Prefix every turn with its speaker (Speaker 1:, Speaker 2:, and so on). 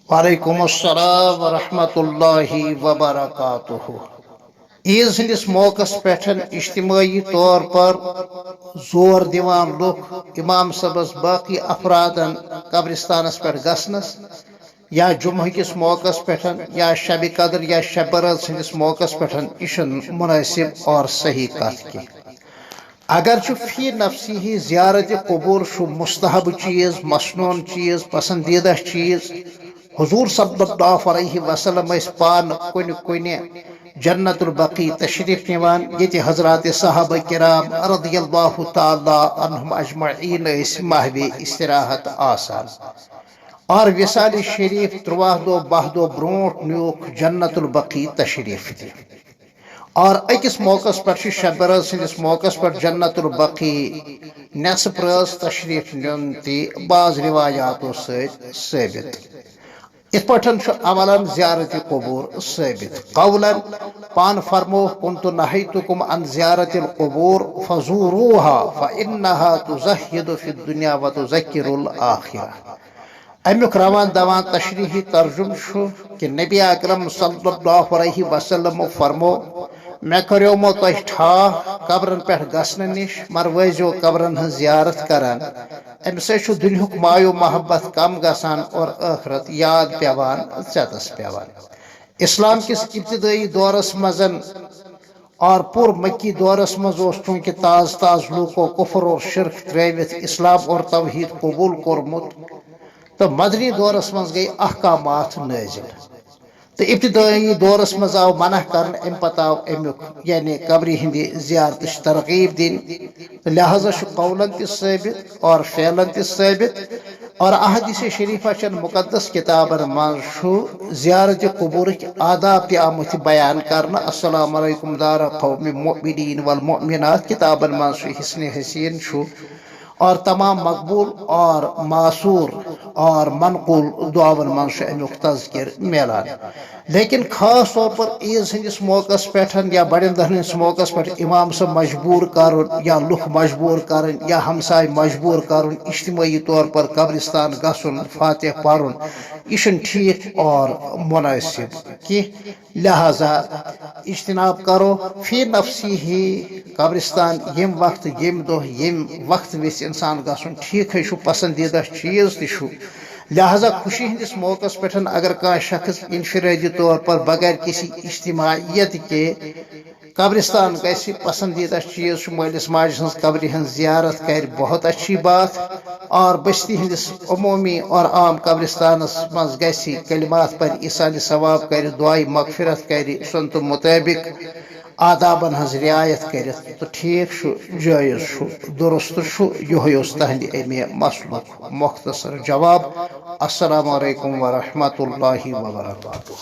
Speaker 1: وعلیکم السلام ورحمۃ اللہ وبرکاتہ۔ عیز ہندس موقع پہ اجتماعی طور پر زور دیوان لوک امام صبس باقی افرادن قبرستانس پہ گسنس یا جمعہ کس موقع پہ یا شب قدر یا شب برات ہندس موقع پہ یہ مناسب اور صحیح کت کی اگرچہ فی نفسی ہی زیارت قبور مستحب چیز مسنون چیز پسندیدہ چیز حضور صلی اللہ علیہ وسلم پان کن جنت البقی تشریف نوان یہ حضرات صحابہ کرام رضی اللہ تعالی عنہم اجمعین محو استراحت آسان اور وصال شریف 13 دو 12 دو برونٹ نیوک جنت البقی تشریف دی اور اکس موقع پر شب برات سندس موقع پر جنت البقی نصف راز تشریف نیون تی بعض روایاتوں سے ثابت اس پٹھن عملا زیارت قبور ثابت قولا پان فرمو کنت نہیتکم عن زیارت القبور فزوروها فانها تزہد فی الدنیا وتذکر الآخرہ۔ امیک روان دوان تشریحی ترجم کہ نبی اکرم صلی اللہ علیہ وسلم فرمو میں کریومو تہ ٹھا قبرن پہ گسن نش مر ویزو قبرن ہن زیارت کران ام سے دنیک مایو محبت کم گسان اور آخرت یاد پیوان ژتس پیوان۔ اسلام کس ابتدائی دورس مزن اور پور مکی دورس مز چونکہ تاز لوکو کفر اور شرک تروت اسلام اور توحید قبول کورمت تو مدنی دورس مز گئی احکامات نازل تو ابتدائی دورس مز آو منع کرن ام پتہ آو امیک یعنی قبری ہندی زیارت ترغیب دین لہذا قولن تہ ثابت اور فعلن تہ ثابت اور احادیث شریفہ چن مقدس کتابن من زیارت قبور آداب تہ آمت بیان کرنا۔ السلام علیکم دار قوم مؤمنین والمؤمنات کتابن من حسن حسین اور تمام مقبول اور معصور اور منقول دعاون من امیک تذکر میلان، لیکن خاص طور پر عیز ہندس موقع پہ یا بڑن دہن ہندس موقع پہ امام سے مجبور کرن یا لکھ مجبور کرن یا ہمسائے مجبور کرن اجتماعی طور پر قبرستان گسن فاتح پرن یہ ٹھیک اور مناسب کی لہذا اجتناب کرو فی نفسی ہی قبرستان یم وقت یم دہ یم وقت ویس انسان گسن ٹھیک ہے پسندیدہ چیز تہ لہذا خوشی ہندس موقع پہ اگر کان شخص انفرادی طور پر بغیر کسی اجتماعیت کے قبرستان گسی پسندیدہ چیز مالس ماجہ ہز قبر ہن زیارت کر بہت اچھی بات اور بستی ہندس عمومی اور عام قبرستانس مز گسی کلمات پر ایصال ثواب کر دعائے مغفرت کر سنت مطابق آدابن ہز رعایت کرت تو ٹھیک جائز درست یہ تہند امی مسلک مختصر جواب۔ السلام علیکم ورحمۃ اللہ وبرکاتہ۔